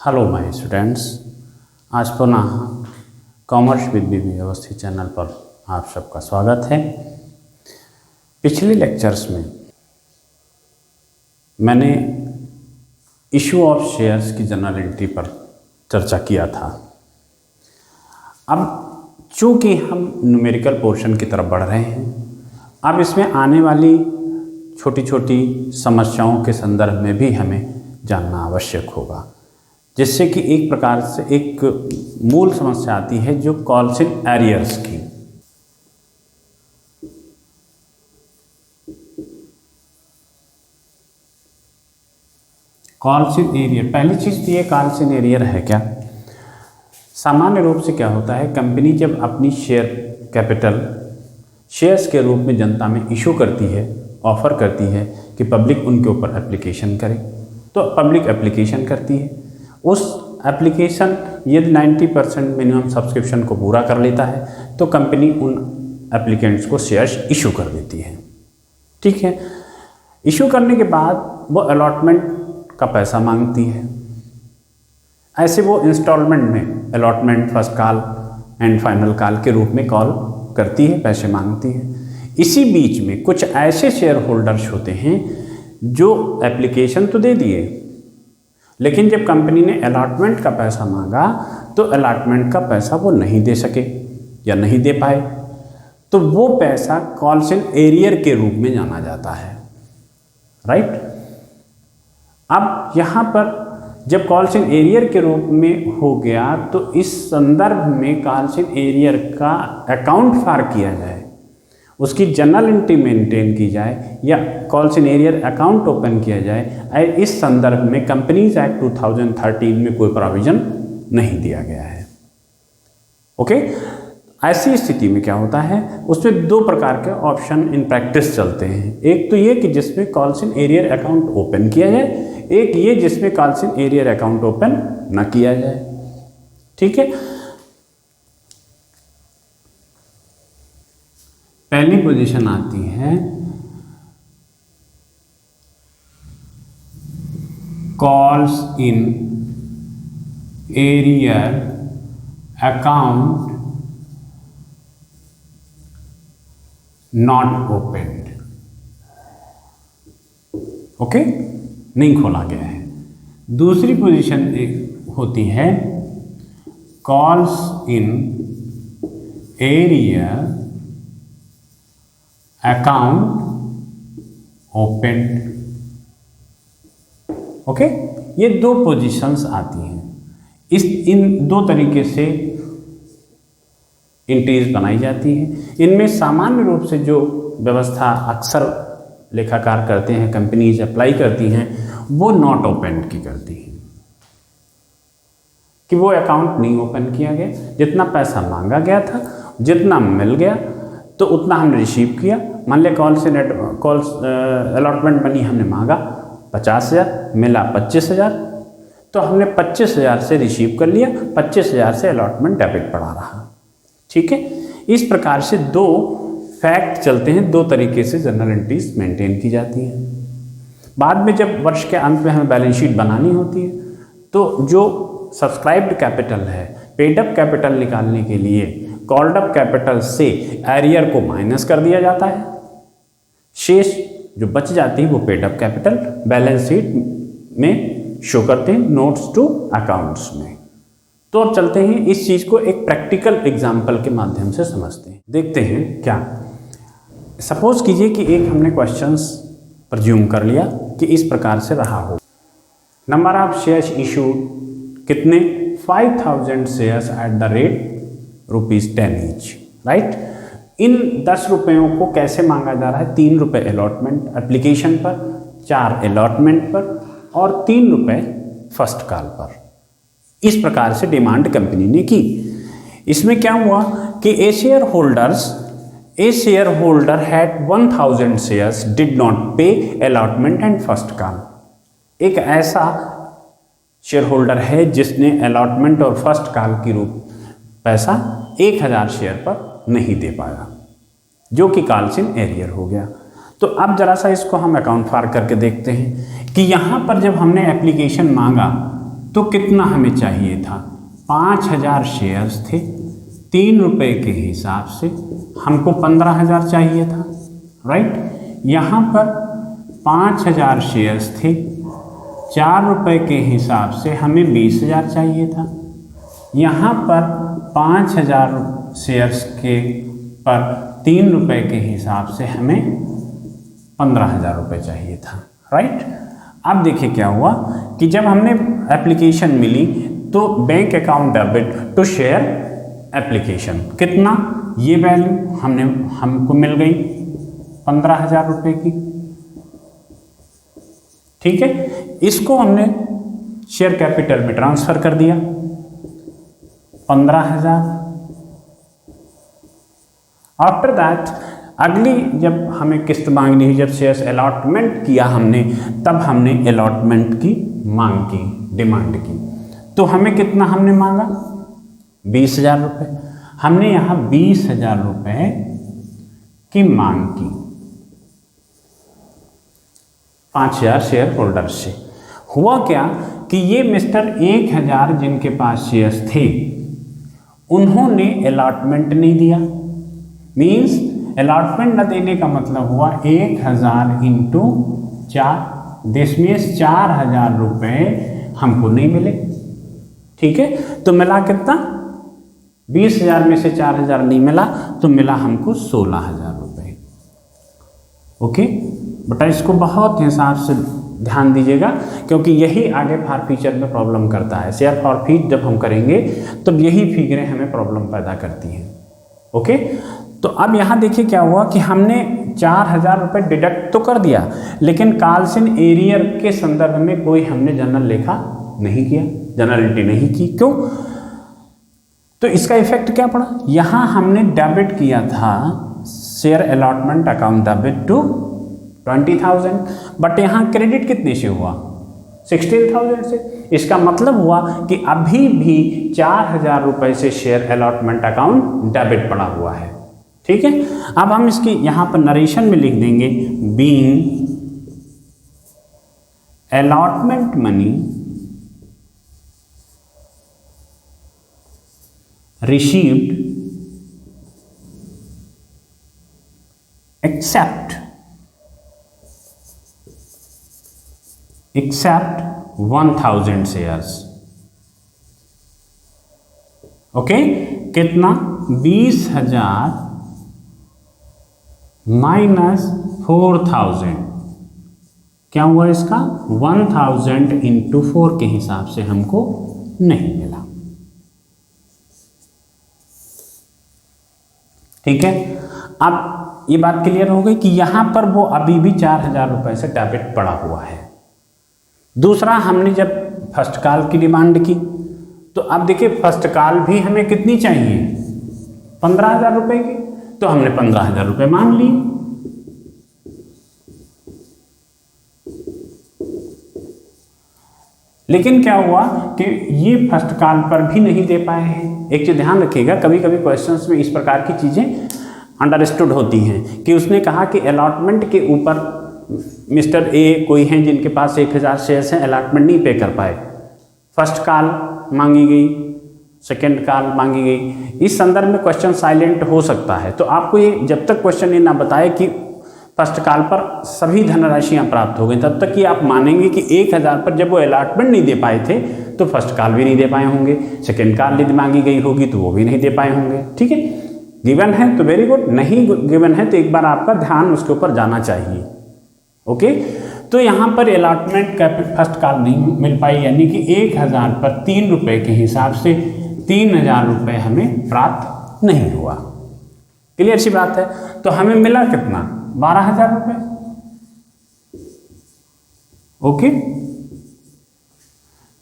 Hello my students, आज पुनः commerce with BB Awasthi channel पर आप सबका स्वागत है। पिछले लेक्चर्स में मैंने इशू ऑफ शेयर्स की जनरल एंट्री पर चर्चा किया था। अब चूँकि हम न्यूमेरिकल पोर्शन की तरफ बढ़ रहे हैं, अब इसमें आने वाली छोटी छोटी समस्याओं के संदर्भ में भी हमें जानना आवश्यक होगा, जिससे कि एक प्रकार से एक मूल समस्या आती है जो कॉल्स इन एरियर्स की। कॉल्स इन एरियर, पहली चीज़ तो ये कॉल्स इन एरियर है क्या। सामान्य रूप से क्या होता है, कंपनी जब अपनी शेयर कैपिटल शेयर्स के रूप में जनता में इशू करती है, ऑफर करती है कि पब्लिक उनके ऊपर एप्लीकेशन करे, तो पब्लिक एप्लीकेशन करती है। उस एप्लीकेशन यदि 90% मिनिमम सब्सक्रिप्शन को पूरा कर लेता है तो कंपनी उन एप्लीकेंट्स को शेयर्स इशू कर देती है। ठीक है, इशू करने के बाद वो अलॉटमेंट का पैसा मांगती है। ऐसे वो इंस्टॉलमेंट में allotment, first call and final call के रूप में कॉल करती है, पैसे मांगती है। इसी बीच में कुछ ऐसे शेयर होल्डर्स होते हैं जो एप्लीकेशन तो दे दिए, लेकिन जब कंपनी ने अलॉटमेंट का पैसा मांगा तो अलॉटमेंट का पैसा वो नहीं दे सके या नहीं दे पाए, तो वो पैसा कॉल्स इन एरियर के रूप में जाना जाता है। राइट। अब यहाँ पर जब कॉल्स इन एरियर के रूप में हो गया तो इस संदर्भ में कॉल्स इन एरियर का अकाउंट फार किया जाए, उसकी जनरल एंट्री मेंटेन की जाए या calls in arrear account open किया जाए, इस संदर्भ में कंपनीज एक्ट 2013 में कोई प्रोविजन नहीं दिया गया है। ओके, ऐसी स्थिति में क्या होता है, उसमें दो प्रकार के ऑप्शन इन प्रैक्टिस चलते हैं। एक तो ये कि जिसमें calls in arrear account open किया जाए, एक ये जिसमें calls in arrear account open न किया जाए। ठीक है, पहली पोजीशन आती है calls in arrear account not opened. Okay, नहीं खोला गया है। दूसरी पोजीशन होती है calls in arrear account opened. Okay, ये दो पोजीशंस आती हैं। इन दो तरीके से एंट्रीज बनाई जाती हैं। इनमें सामान्य रूप से जो व्यवस्था अक्सर लेखाकार करते हैं, कंपनीज अप्लाई करती हैं, वो नॉट ओपन की करती हैं कि वो अकाउंट नहीं ओपन किया गया, जितना पैसा मांगा गया था, जितना मिल गया तो उतना हमने रिसीव किया। मान लिया कॉल्स अलॉटमेंट मनी हमने मांगा 50,000, मिला 25,000, तो हमने 25,000 से रिसीव कर लिया, 25,000 से अलॉटमेंट डेबिट पड़ा रहा। ठीक है, इस प्रकार से दो फैक्ट चलते हैं, दो तरीके से जनरल एंट्रीज मेंटेन की जाती हैं। बाद में जब वर्ष के अंत में हमें बैलेंस शीट बनानी होती है तो जो सब्सक्राइब्ड कैपिटल है, पेड अप कैपिटल निकालने के लिए कॉल्ड अप कैपिटल से एरियर को माइनस कर दिया जाता है। शेष जो बच जाती है वो paid up capital balance sheet में शो करते हैं, नोट्स टू अकाउंट्स में। तो अब चलते हैं इस चीज़ को एक प्रैक्टिकल एग्जाम्पल के माध्यम से समझते हैं। देखते हैं क्या। सपोज कीजिए कि एक हमने क्वेश्चंस प्रज्यूम कर लिया कि इस प्रकार से रहा हो। नंबर ऑफ शेयर्स इशूड कितने, 5,000 shares at the rate ₹10 each. Right. इन 10 रुपयों को कैसे मांगा जा रहा है, 3 रुपये अलॉटमेंट एप्लीकेशन पर, 4 अलॉटमेंट पर और 3 रुपये फर्स्ट कॉल पर। इस प्रकार से डिमांड कंपनी ने की। इसमें क्या हुआ कि a share holder had 1,000 shares did not pay allotment and first call. एक ऐसा शेयर होल्डर है जिसने अलॉटमेंट और फर्स्ट कॉल की रूप पैसा 1,000 शेयर पर नहीं दे पाया, जो कि कॉल्स इन एरियर हो गया। तो अब जरा सा इसको हम अकाउंट फार करके देखते हैं कि यहाँ पर जब हमने एप्लीकेशन मांगा तो कितना हमें चाहिए था, 5000 शेयर्स थे, 3 रुपये के हिसाब से हमको 15,000 चाहिए था, राइट। यहाँ पर 5000 शेयर्स थे, 4 रुपये के हिसाब से हमें 20,000 चाहिए था। यहाँ पर 5000 शेयर्स के पर 3 रुपये के हिसाब से हमें 15,000 रुपये चाहिए था, राइट। अब देखिए क्या हुआ कि जब हमने एप्लीकेशन मिली तो bank account debit to share application, कितना, ये वैल्यू हमको मिल गई 15,000 रुपये की, ठीक है। इसको हमने शेयर कैपिटल में ट्रांसफर कर दिया 15,000। आफ्टर दैट अगली जब हमें किस्त मांगनी हुई, जब शेयर्स अलॉटमेंट किया हमने, तब हमने अलॉटमेंट की मांग की, डिमांड की, तो हमें कितना हमने मांगा, 20,000 रुपये। हमने यहाँ 20,000 रुपये की मांग की 5,000 शेयर होल्डर से। हुआ क्या कि ये मिस्टर 1,000 जिनके पास शेयर्स थे उन्होंने अलॉटमेंट नहीं दिया। मीन्स अलॉटमेंट न देने का मतलब हुआ 1,000 इंटू 4, दिस मीन्स 4,000 रुपये हमको नहीं मिले, ठीक है। तो मिला कितना, 20,000 में से 4,000 नहीं मिला तो मिला हमको 16,000 रुपये। ओके बेटा, इसको बहुत हिसाब से ध्यान दीजिएगा क्योंकि यही आगे फॉर फ्यूचर में प्रॉब्लम करता है। शेयर फॉर फीस जब हम करेंगे तो यही फिगरें हमें प्रॉब्लम पैदा करती हैं। ओके, तो अब यहाँ देखिए क्या हुआ कि हमने 4,000 रुपये डिडक्ट तो कर दिया, लेकिन काल्सन एरियर के संदर्भ में कोई हमने जनरल लेखा नहीं किया, जनरलिटी नहीं की। क्यों? तो इसका इफेक्ट क्या पड़ा, यहाँ हमने डेबिट किया था share allotment account debit to 20,000, but यहाँ क्रेडिट कितने से हुआ, 16,000 से। इसका मतलब हुआ कि अभी भी 4,000 रुपये से शेयर अलॉटमेंट अकाउंट डेबिट पड़ा हुआ है, ठीक है। अब हम इसकी यहाँ पर नरेशन में लिख देंगे, being allotment money received except 1,000 shares. Okay, कितना, 20,000 माइनस 4,000, क्या हुआ इसका, 1,000 इंटू 4 के हिसाब से हमको नहीं मिला, ठीक है। अब ये बात क्लियर हो गई कि यहां पर वो अभी भी 4,000 रुपये से डेबिट पड़ा हुआ है। दूसरा, हमने जब फर्स्ट कॉल की डिमांड की तो अब देखिए फर्स्ट कॉल भी हमें कितनी चाहिए, 15,000 रुपये की, तो हमने 15,000 रुपये मांग लिए। लेकिन क्या हुआ कि ये फर्स्ट कॉल पर भी नहीं दे पाए हैं। एक चीज़ ध्यान रखिएगा, कभी कभी क्वेश्चंस में इस प्रकार की चीज़ें अंडरस्टूड होती हैं कि उसने कहा कि अलॉटमेंट के ऊपर मिस्टर ए कोई हैं जिनके पास 1,000 शेयर्स हैं, अलॉटमेंट नहीं पे कर पाए, फर्स्ट कॉल मांगी गई, सेकेंड कॉल मांगी गई। इस संदर्भ में क्वेश्चन साइलेंट हो सकता है, तो आपको ये जब तक क्वेश्चन ये ना बताए कि फर्स्ट कॉल पर सभी धनराशियाँ प्राप्त हो गई, तब तक कि आप मानेंगे कि 1,000 पर जब वो अलॉटमेंट नहीं दे पाए थे तो फर्स्ट कॉल भी नहीं दे पाए होंगे, सेकेंड कॉल यदि मांगी गई होगी तो वो भी नहीं दे पाए होंगे, ठीक है। गिवन है तो वेरी गुड, नहीं गिवन है तो एक बार आपका ध्यान उसके ऊपर जाना चाहिए। ओके, तो यहाँ पर अलॉटमेंट फर्स्ट कॉल नहीं मिल पाई, यानी कि 1,000 पर 3 रुपये के हिसाब से 3,000 रुपये हमें प्राप्त नहीं हुआ। क्लियर सी बात है। तो हमें मिला कितना, 12,000 रुपये। Okay,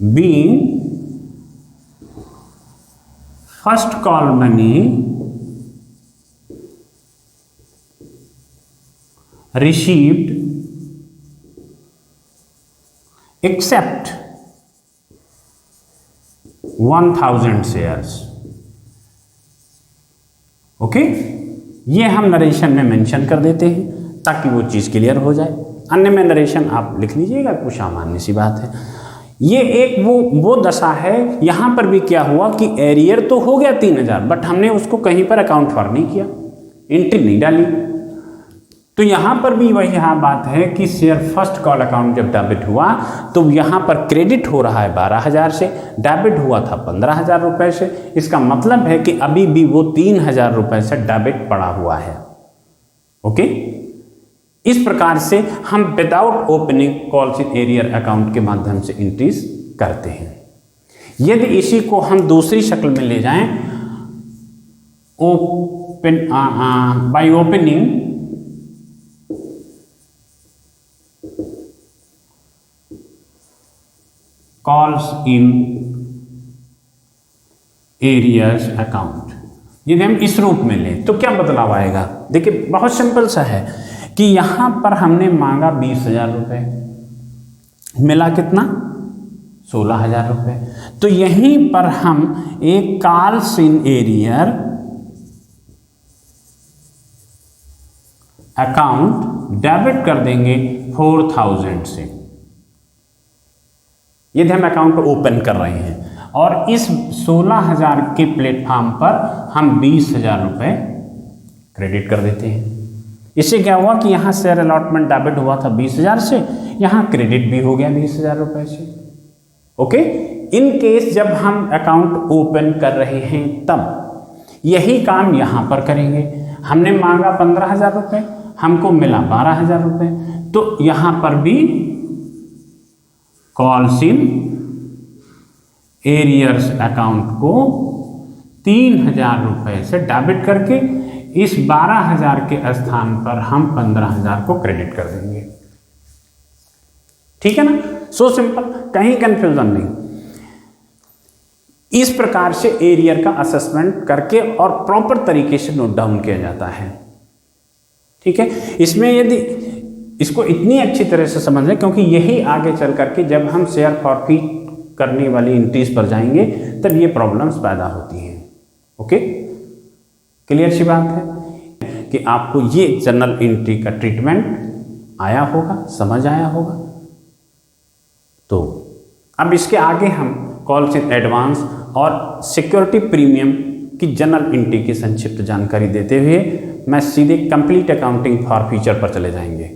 being first call money received except 1,000 shares. Okay, ये हम नरेशन में मेंशन कर देते हैं ताकि वो चीज़ क्लियर हो जाए। अन्य में नरेशन आप लिख लीजिएगा, कुछ सामान्य सी बात है। ये एक वो दशा है। यहाँ पर भी क्या हुआ कि एरियर तो हो गया 3000, बट हमने उसको कहीं पर अकाउंट फॉर नहीं किया, एंट्री नहीं डाली। तो यहाँ पर भी वही बात है कि शेयर फर्स्ट कॉल अकाउंट जब डेबिट हुआ तो यहाँ पर क्रेडिट हो रहा है 12,000 से, डेबिट हुआ था 15,000 रुपये से। इसका मतलब है कि अभी भी वो 3,000 रुपये से डेबिट पड़ा हुआ है। ओके, इस प्रकार से हम without opening calls in arrear account के माध्यम से एंट्रीज करते हैं। यदि इसी को हम दूसरी शक्ल में ले जाएं, open by opening calls in arrears account, यदि हम इस रूप में लें तो क्या बदलाव आएगा? देखिए बहुत सिंपल सा है कि यहां पर हमने मांगा 20,000 रुपये, मिला कितना? 16,000 रुपये। तो यहीं पर हम एक calls in arrear account debit कर देंगे 4,000 से, यदि हम अकाउंट ओपन कर रहे हैं, और इस 16,000 के प्लेटफॉर्म पर हम 20,000 रुपये क्रेडिट कर देते हैं। इससे क्या हुआ कि यहाँ शेयर अलॉटमेंट डेबिट हुआ था 20,000 से, यहाँ क्रेडिट भी हो गया 20,000 रुपये से। ओके, इन केस जब हम अकाउंट ओपन कर रहे हैं तब यही काम यहाँ पर करेंगे। हमने मांगा 15,000 रुपये, हमको मिला 12,000 रुपये, तो यहाँ पर भी कॉल्स इन एरियर्स अकाउंट को 3,000 रुपये से डेबिट करके इस 12,000 के स्थान पर हम 15,000 को क्रेडिट कर देंगे। ठीक है ना? सो सिंपल, कहीं कंफ्यूजन नहीं। इस प्रकार से एरियर का असेसमेंट करके और प्रॉपर तरीके से नोट डाउन किया जाता है। ठीक है, इसमें यदि इसको इतनी अच्छी तरह से समझ लें, क्योंकि यही आगे चल करके जब हम शेयर फॉरफीट करने वाली एंट्रीज पर जाएंगे तब ये प्रॉब्लम्स पैदा होती हैं। ओके, क्लियर सी बात है कि आपको ये जनरल एंट्री का ट्रीटमेंट आया होगा, समझ आया होगा। तो अब इसके आगे हम कॉल्स इन एडवांस और सिक्योरिटी प्रीमियम की जनरल एंट्री की संक्षिप्त जानकारी देते हुए मैं सीधे कंप्लीट अकाउंटिंग फॉर फ्यूचर पर चले जाएंगे।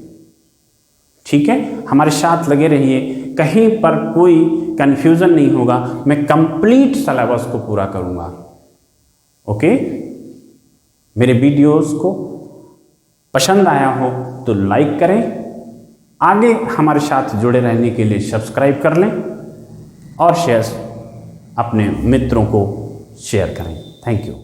ठीक है, हमारे साथ लगे रहिए, कहीं पर कोई कंफ्यूजन नहीं होगा, मैं कंप्लीट सिलेबस को पूरा करूंगा। ओके, मेरे वीडियोस को पसंद आया हो तो लाइक करें, आगे हमारे साथ जुड़े रहने के लिए सब्सक्राइब कर लें और शेयर अपने मित्रों को शेयर करें। Thank you.